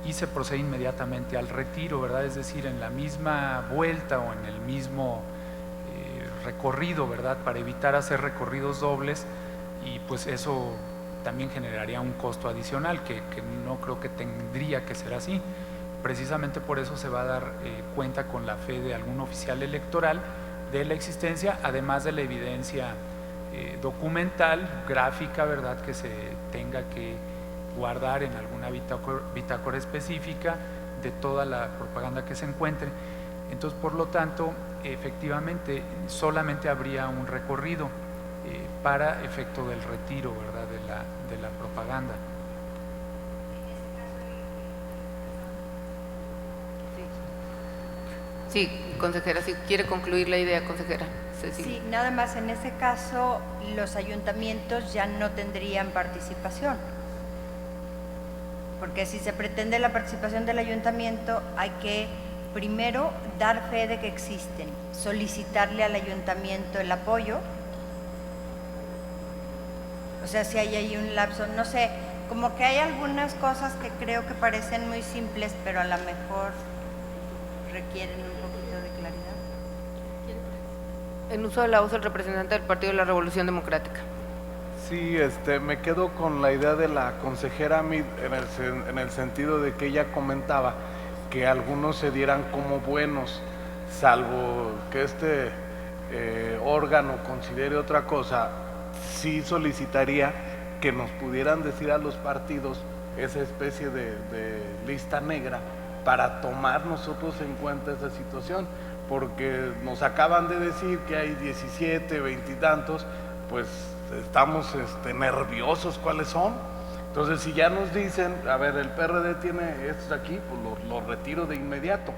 y se procede inmediatamente al retiro, ¿verdad? Es decir, en la misma vuelta o en el mismo recorrido, ¿verdad? Para evitar hacer recorridos dobles, y pues eso también generaría un costo adicional que no creo que tendría que ser así. Precisamente por eso se va a dar cuenta con la fe de algún oficial electoral de la existencia, además de la evidencia documental, gráfica, ¿verdad?, que se tenga que guardar en alguna bitácora específica de toda la propaganda que se encuentre. Entonces, por lo tanto, efectivamente, solamente habría un recorrido para efecto del retiro, ¿verdad?, de la propaganda. Sí, consejera, si quiere concluir la idea, consejera. Sí, nada más en ese caso los ayuntamientos ya no tendrían participación, porque si se pretende la participación del ayuntamiento hay que primero dar fe de que existen, solicitarle al ayuntamiento el apoyo. O sea, si hay ahí un lapso, no sé, como que hay algunas cosas que creo que parecen muy simples, pero a lo mejor requieren un poquito de claridad. En uso de la voz, el representante del Partido de la Revolución Democrática. Sí, me quedo con la idea de la consejera Meade en el sentido de que ella comentaba que algunos se dieran como buenos, salvo que este órgano considere otra cosa. Sí solicitaría que nos pudieran decir a los partidos esa especie de lista negra para tomar nosotros en cuenta esa situación, porque nos acaban de decir que hay 17, 20 y tantos, pues estamos nerviosos cuáles son. Entonces, si ya nos dicen, a ver, el PRD tiene estos aquí, pues los retiro de inmediato.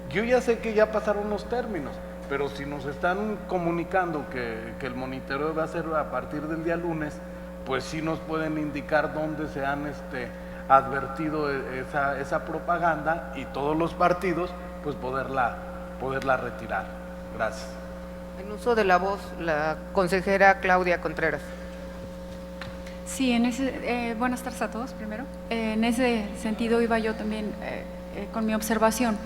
Yo ya sé que ya pasaron los términos, pero si nos están comunicando que el monitoreo va a ser a partir del día lunes, pues sí nos pueden indicar dónde se han advertido esa propaganda, y todos los partidos pues poderla retirar. Gracias. En uso de la voz, la consejera Claudia Contreras. Sí, buenas tardes a todos primero. En ese sentido iba yo también con mi observación.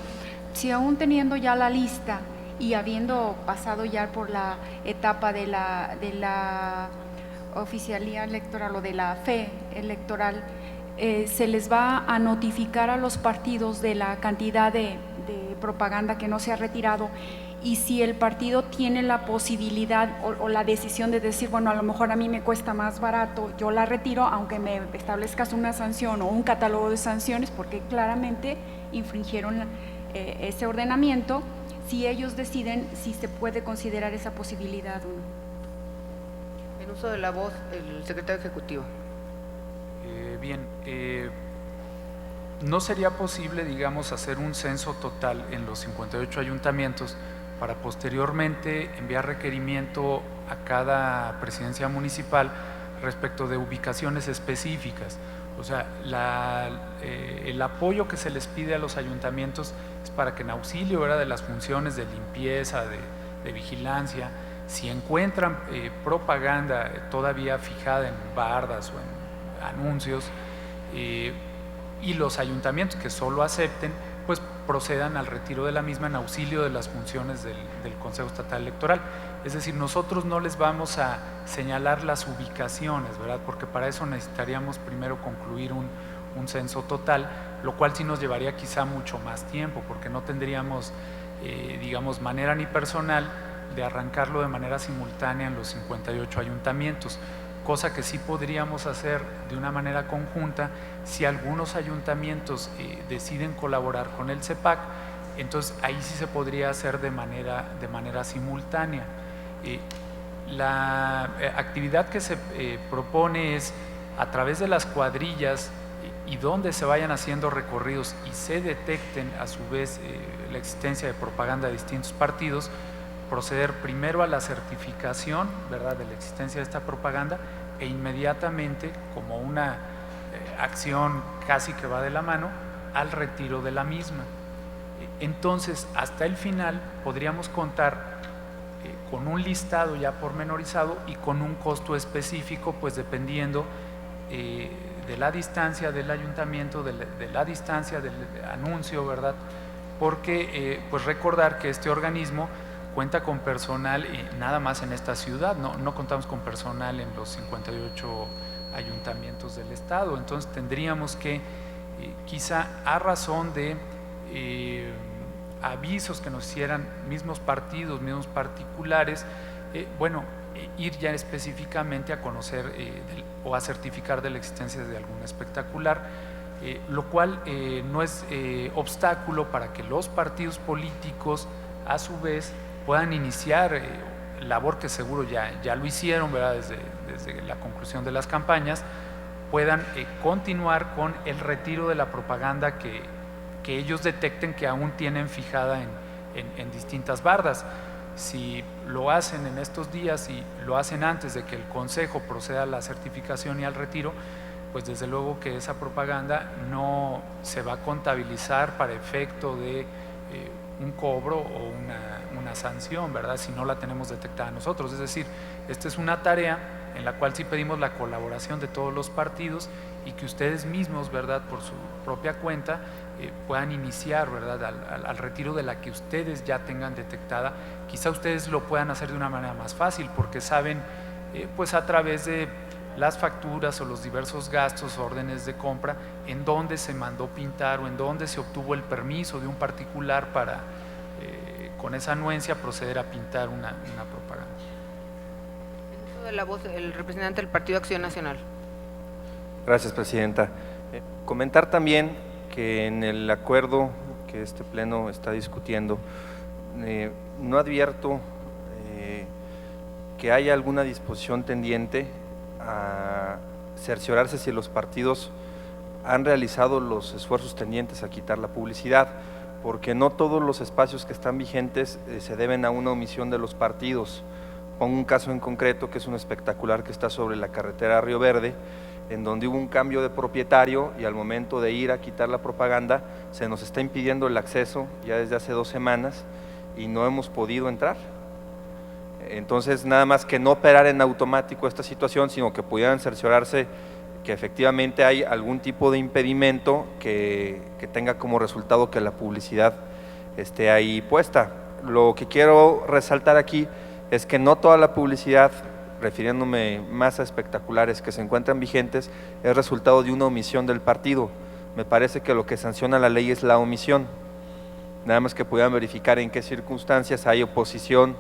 Si aún teniendo ya la lista y habiendo pasado ya por la etapa de la oficialía electoral o de la fe electoral, se les va a notificar a los partidos de la cantidad de propaganda que no se ha retirado, y si el partido tiene la posibilidad o la decisión de decir, bueno, a lo mejor a mí me cuesta más barato, yo la retiro, aunque me establezcas una sanción o un catálogo de sanciones, porque claramente infringieron ese ordenamiento, si ellos deciden si se puede considerar esa posibilidad o no. En uso de la voz, el secretario ejecutivo. Bien, no sería posible, digamos, hacer un censo total en los 58 ayuntamientos para posteriormente enviar requerimiento a cada presidencia municipal respecto de ubicaciones específicas. O sea, el apoyo que se les pide a los ayuntamientos es para que en auxilio, ¿verdad?, de las funciones de limpieza, de vigilancia, si encuentran propaganda todavía fijada en bardas o en anuncios, y los ayuntamientos que solo acepten, pues procedan al retiro de la misma en auxilio de las funciones del Consejo Estatal Electoral. Es decir, nosotros no les vamos a señalar las ubicaciones, ¿verdad?, porque para eso necesitaríamos primero concluir un censo total, lo cual sí nos llevaría quizá mucho más tiempo, porque no tendríamos, digamos, manera ni personal de arrancarlo de manera simultánea en los 58 ayuntamientos, cosa que sí podríamos hacer de una manera conjunta si algunos ayuntamientos deciden colaborar con el CEPAC. Entonces ahí sí se podría hacer de manera simultánea. La actividad que se propone es, a través de las cuadrillas y donde se vayan haciendo recorridos y se detecten a su vez la existencia de propaganda de distintos partidos, proceder primero a la certificación, ¿verdad?, de la existencia de esta propaganda, e inmediatamente, como una acción casi que va de la mano, al retiro de la misma. Entonces, hasta el final podríamos contar con un listado ya pormenorizado y con un costo específico, pues dependiendo de de la distancia del ayuntamiento, de la distancia del anuncio, ¿verdad? Porque pues recordar que este organismo cuenta con personal nada más en esta ciudad, no contamos con personal en los 58 ayuntamientos del estado, entonces tendríamos que quizá a razón de avisos que nos hicieran mismos partidos, mismos particulares, ir ya específicamente a conocer o a certificar de la existencia de algún espectacular, lo cual no es obstáculo para que los partidos políticos a su vez puedan iniciar labor que seguro ya lo hicieron, ¿verdad? Desde la conclusión de las campañas, puedan continuar con el retiro de la propaganda que ellos detecten que aún tienen fijada en distintas bardas. Si lo hacen en estos días y lo hacen antes de que el Consejo proceda a la certificación y al retiro, pues desde luego que esa propaganda no se va a contabilizar para efecto de un cobro o una sanción, ¿verdad? Si no la tenemos detectada nosotros. Es decir, esta es una tarea en la cual sí pedimos la colaboración de todos los partidos y que ustedes mismos, ¿verdad?, por su propia cuenta puedan iniciar, ¿verdad?, al retiro de la que ustedes ya tengan detectada. Quizá ustedes lo puedan hacer de una manera más fácil porque saben, pues a través de las facturas o los diversos gastos, órdenes de compra, en dónde se mandó pintar o en dónde se obtuvo el permiso de un particular para, con esa anuencia, proceder a pintar una propaganda. En uso de la voz, el representante del Partido Acción Nacional. Gracias, Presidenta. Comentar también que en el acuerdo que este Pleno está discutiendo, no advierto que haya alguna disposición tendiente a cerciorarse si los partidos han realizado los esfuerzos tendientes a quitar la publicidad, porque no todos los espacios que están vigentes se deben a una omisión de los partidos. Pongo un caso en concreto que es un espectacular que está sobre la carretera Río Verde, en donde hubo un cambio de propietario y al momento de ir a quitar la propaganda se nos está impidiendo el acceso ya desde hace 2 semanas y no hemos podido entrar. Entonces, nada más que no operar en automático esta situación, sino que pudieran cerciorarse que efectivamente hay algún tipo de impedimento que tenga como resultado que la publicidad esté ahí puesta. Lo que quiero resaltar aquí es que no toda la publicidad, refiriéndome más a espectaculares que se encuentran vigentes, es resultado de una omisión del partido. Me parece que lo que sanciona la ley es la omisión. Nada más que pudieran verificar en qué circunstancias hay oposición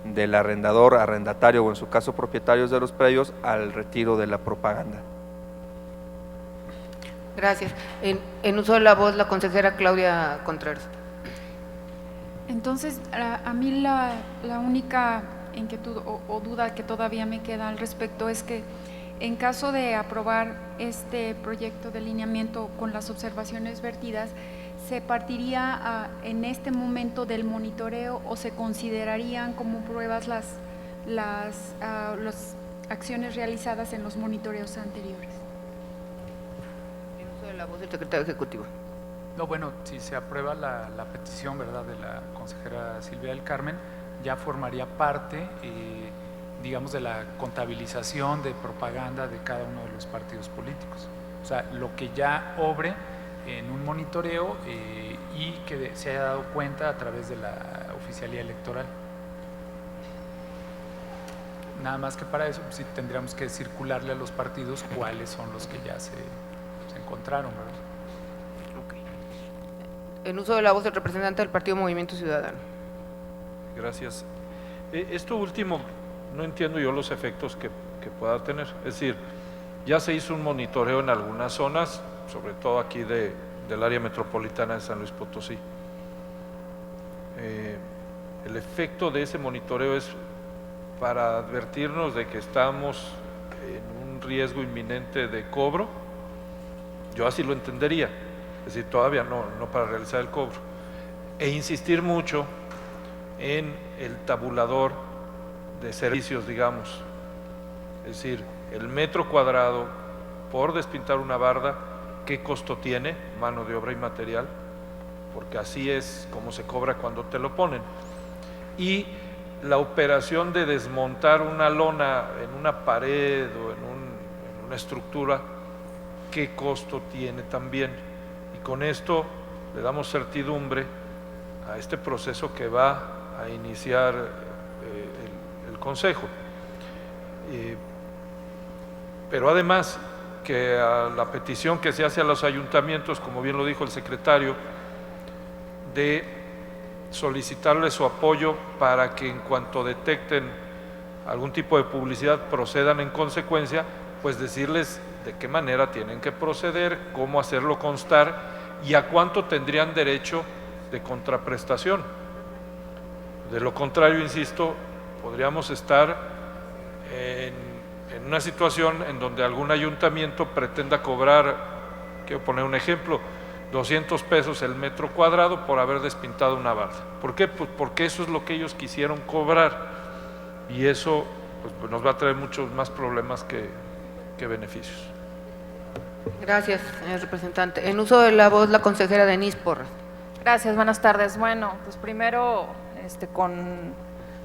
del arrendador, arrendatario o en su caso propietarios de los predios al retiro de la propaganda. Gracias. En uso de la voz, la consejera Claudia Contreras. Entonces, a mí la única inquietud o duda que todavía me queda al respecto es que en caso de aprobar este proyecto de lineamiento con las observaciones vertidas, ¿se partiría en este momento del monitoreo o se considerarían como pruebas las acciones realizadas en los monitoreos anteriores? En uso de la voz, el secretario ejecutivo. No, bueno, si se aprueba la petición, ¿verdad?, de la consejera Silvia del Carmen, ya formaría parte, digamos, de la contabilización de propaganda de cada uno de los partidos políticos. O sea, lo que ya obre en un monitoreo y que se haya dado cuenta a través de la oficialía electoral. Nada más que para eso pues, sí tendríamos que circularle a los partidos cuáles son los que ya se encontraron, ¿verdad? Okay. En uso de la voz, el representante del Partido Movimiento Ciudadano. Gracias. Esto último, no entiendo yo los efectos que pueda tener. Es decir, ya se hizo un monitoreo en algunas zonas, sobre todo aquí del área metropolitana de San Luis Potosí. El efecto de ese monitoreo es para advertirnos de que estamos en un riesgo inminente de cobro. Yo así lo entendería, es decir, todavía no para realizar el cobro. E insistir mucho en el tabulador de servicios, digamos. Es decir, el metro cuadrado por despintar una barda, ¿qué costo tiene? Mano de obra y material, porque así es como se cobra cuando te lo ponen. Y la operación de desmontar una lona en una pared o en una estructura, qué costo tiene también. Y con esto le damos certidumbre a este proceso que va a iniciar el Consejo. Pero además que a la petición que se hace a los ayuntamientos, como bien lo dijo el secretario, de solicitarle su apoyo para que en cuanto detecten algún tipo de publicidad procedan en consecuencia, pues decirles de qué manera tienen que proceder, cómo hacerlo constar y a cuánto tendrían derecho de contraprestación. De lo contrario, insisto, podríamos estar en una situación en donde algún ayuntamiento pretenda cobrar, quiero poner un ejemplo, 200 pesos el metro cuadrado por haber despintado una barda. ¿Por qué? Pues porque eso es lo que ellos quisieron cobrar y eso pues, nos va a traer muchos más problemas que beneficios. Gracias, señor representante. En uso de la voz, la consejera Denise Porras. Gracias, buenas tardes. Bueno, pues primero,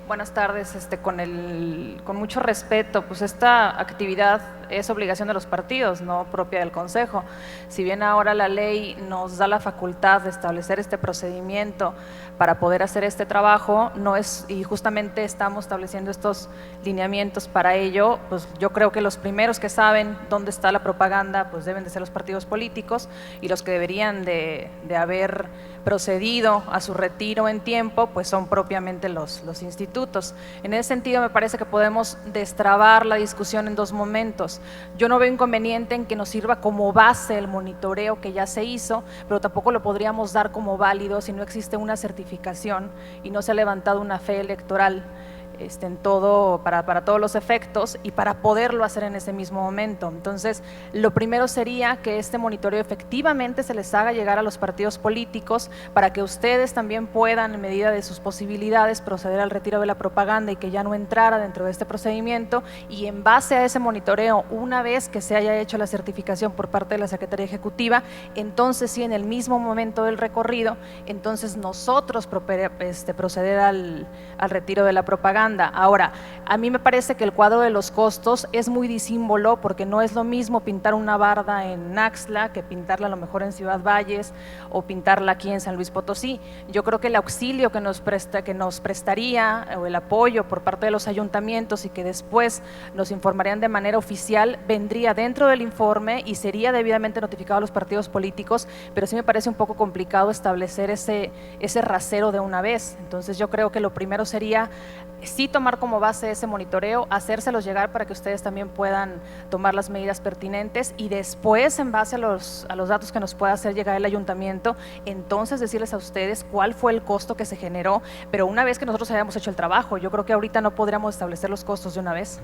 buenas tardes, con mucho respeto, pues esta actividad es obligación de los partidos, no propia del Consejo. Si bien ahora la ley nos da la facultad de establecer este procedimiento para poder hacer este trabajo, no es, y justamente estamos estableciendo estos lineamientos para ello, pues yo creo que los primeros que saben dónde está la propaganda, pues deben de ser los partidos políticos, y los que deberían de haber procedido a su retiro en tiempo, pues son propiamente los institutos. En ese sentido, me parece que podemos destrabar la discusión en dos momentos. Yo no veo inconveniente en que nos sirva como base el monitoreo que ya se hizo, pero tampoco lo podríamos dar como válido si no existe una certificación y no se ha levantado una fe electoral en todo, para todos los efectos y para poderlo hacer en ese mismo momento. Entonces, lo primero sería que este monitoreo efectivamente se les haga llegar a los partidos políticos para que ustedes también puedan, en medida de sus posibilidades, proceder al retiro de la propaganda y que ya no entrara dentro de este procedimiento, y en base a ese monitoreo, una vez que se haya hecho la certificación por parte de la Secretaría Ejecutiva, entonces sí, en el mismo momento del recorrido, entonces nosotros proceder al retiro de la propaganda. Ahora, a mí me parece que el cuadro de los costos es muy disímbolo, porque no es lo mismo pintar una barda en Naxtla que pintarla a lo mejor en Ciudad Valles o pintarla aquí en San Luis Potosí. Yo creo que el auxilio que nos prestaría, o el apoyo por parte de los ayuntamientos y que después nos informarían de manera oficial, vendría dentro del informe y sería debidamente notificado a los partidos políticos, pero sí me parece un poco complicado establecer ese rasero de una vez. Entonces yo creo que lo primero sería sí tomar como base ese monitoreo, hacérselos llegar para que ustedes también puedan tomar las medidas pertinentes, y después, en base a los datos que nos pueda hacer llegar el ayuntamiento, entonces decirles a ustedes cuál fue el costo que se generó, pero una vez que nosotros hayamos hecho el trabajo. Yo creo que ahorita no podríamos establecer los costos de una vez.